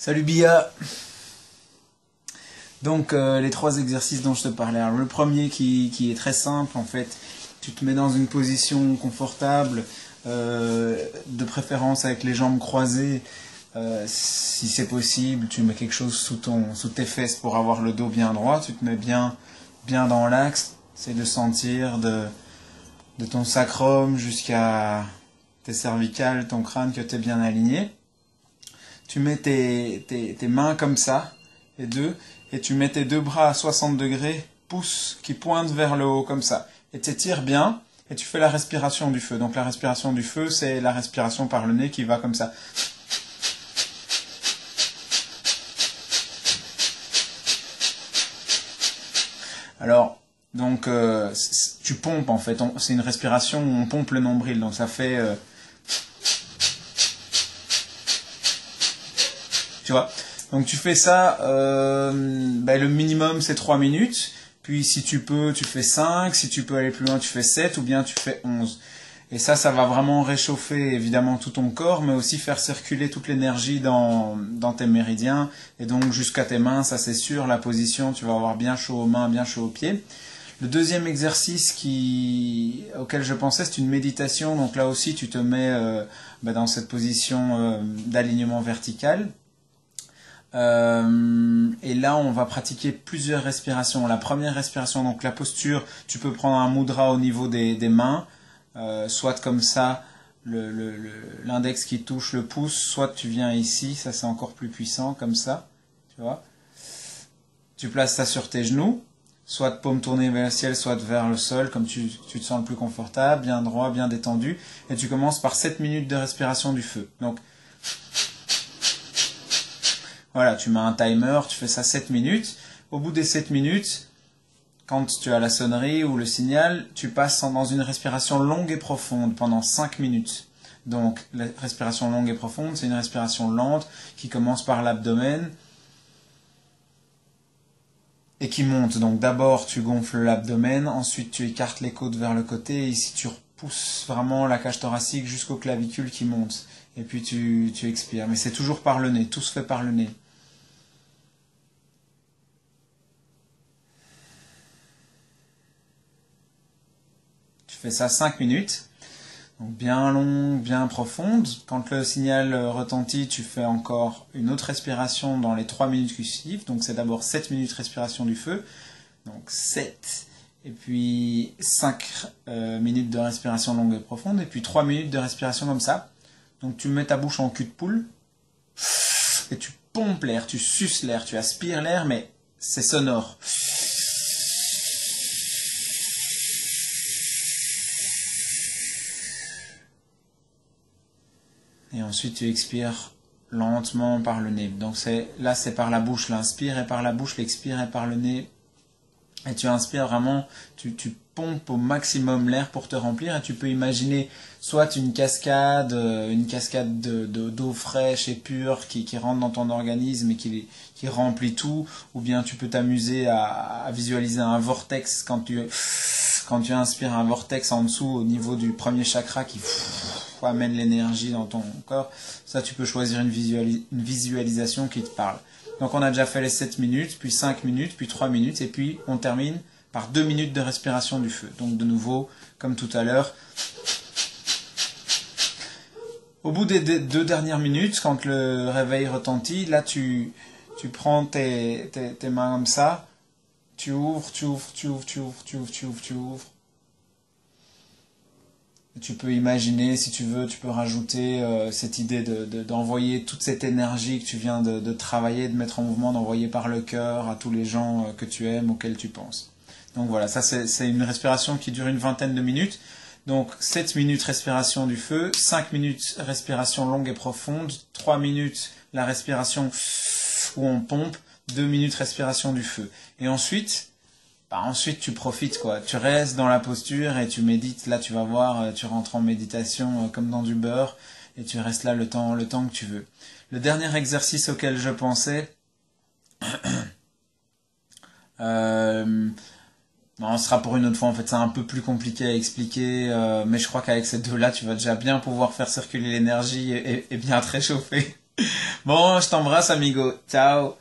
Salut Bia. Donc les trois exercices dont je te parlais. Alors, le premier qui est très simple en fait, tu te mets dans une position confortable, de préférence avec les jambes croisées. Si c'est possible, tu mets quelque chose sous tes fesses pour avoir le dos bien droit. Tu te mets bien dans l'axe. C'est de sentir de ton sacrum jusqu'à tes cervicales, ton crâne, que tu es bien aligné. Tu mets tes mains comme ça, les deux, et tu mets tes deux bras à 60 degrés, pouces qui pointent vers le haut comme ça. Et tu étires bien, et tu fais la respiration du feu. Donc la respiration du feu, c'est la respiration par le nez qui va comme ça. Alors, donc, tu pompes en fait. C'est une respiration où on pompe le nombril. Donc ça fait... tu vois. Donc tu fais ça, le minimum c'est 3 minutes, puis si tu peux, tu fais 5, si tu peux aller plus loin, tu fais 7, ou bien tu fais 11. Et ça va vraiment réchauffer évidemment tout ton corps, mais aussi faire circuler toute l'énergie dans tes méridiens, et donc jusqu'à tes mains, ça c'est sûr, la position, tu vas avoir bien chaud aux mains, bien chaud aux pieds. Le deuxième exercice auquel je pensais, c'est une méditation, donc là aussi tu te mets dans cette position d'alignement vertical. Et là, on va pratiquer plusieurs respirations. La première respiration, donc la posture, tu peux prendre un mudra au niveau des mains, soit comme ça, l'index qui touche le pouce, soit tu viens ici, ça c'est encore plus puissant, comme ça, tu vois. Tu places ça sur tes genoux, soit paume tournée vers le ciel, soit vers le sol, comme tu te sens le plus confortable, bien droit, bien détendu, et tu commences par 7 minutes de respiration du feu. Donc, voilà, tu mets un timer, tu fais ça 7 minutes. Au bout des 7 minutes, quand tu as la sonnerie ou le signal, tu passes dans une respiration longue et profonde pendant 5 minutes. Donc, la respiration longue et profonde, c'est une respiration lente qui commence par l'abdomen et qui monte. Donc, d'abord, tu gonfles l'abdomen, ensuite tu écartes les côtes vers le côté, et ici tu repousses vraiment la cage thoracique jusqu'aux clavicules qui montent. Et puis tu expires. Mais c'est toujours par le nez, tout se fait par le nez. Tu fais ça 5 minutes, donc bien longue, bien profonde. Quand le signal retentit, tu fais encore une autre respiration dans les 3 minutes qui suivent. Donc c'est d'abord 7 minutes respiration du feu, donc 7, et puis 5 minutes de respiration longue et profonde, et puis 3 minutes de respiration comme ça. Donc tu mets ta bouche en cul de poule, et tu pompes l'air, tu suces l'air, tu aspires l'air, mais c'est sonore. Et ensuite tu expires lentement par le nez. Donc là c'est par la bouche l'inspire, et par la bouche l'expire, et par le nez. Et tu inspires vraiment, tu pompes au maximum l'air pour te remplir, et tu peux imaginer soit une cascade d'eau fraîche et pure qui rentre dans ton organisme et qui remplit tout, ou bien tu peux t'amuser à visualiser un vortex quand tu inspires, un vortex en dessous au niveau du premier chakra qui amène l'énergie dans ton corps. Ça, tu peux choisir une visualisation qui te parle. Donc on a déjà fait les 7 minutes, puis 5 minutes, puis 3 minutes, et puis on termine par 2 minutes de respiration du feu. Donc de nouveau, comme tout à l'heure, au bout des 2 dernières minutes, quand le réveil retentit, là tu prends tes mains comme ça, tu ouvres. Tu peux imaginer, si tu veux, tu peux rajouter cette idée d'envoyer toute cette énergie que tu viens de travailler, de mettre en mouvement, d'envoyer par le cœur à tous les gens que tu aimes, auxquels tu penses. Donc voilà, ça c'est une respiration qui dure une vingtaine de minutes. Donc 7 minutes respiration du feu, 5 minutes respiration longue et profonde, 3 minutes la respiration où on pompe, 2 minutes respiration du feu. Et ensuite tu profites quoi, tu restes dans la posture et tu médites. Là tu vas voir, tu rentres en méditation comme dans du beurre, et tu restes là le temps que tu veux. Le dernier exercice auquel je pensais, ce sera pour une autre fois, en fait c'est un peu plus compliqué à expliquer, mais je crois qu'avec ces deux là tu vas déjà bien pouvoir faire circuler l'énergie et bien te réchauffer. Bon, je t'embrasse, amigo. Ciao.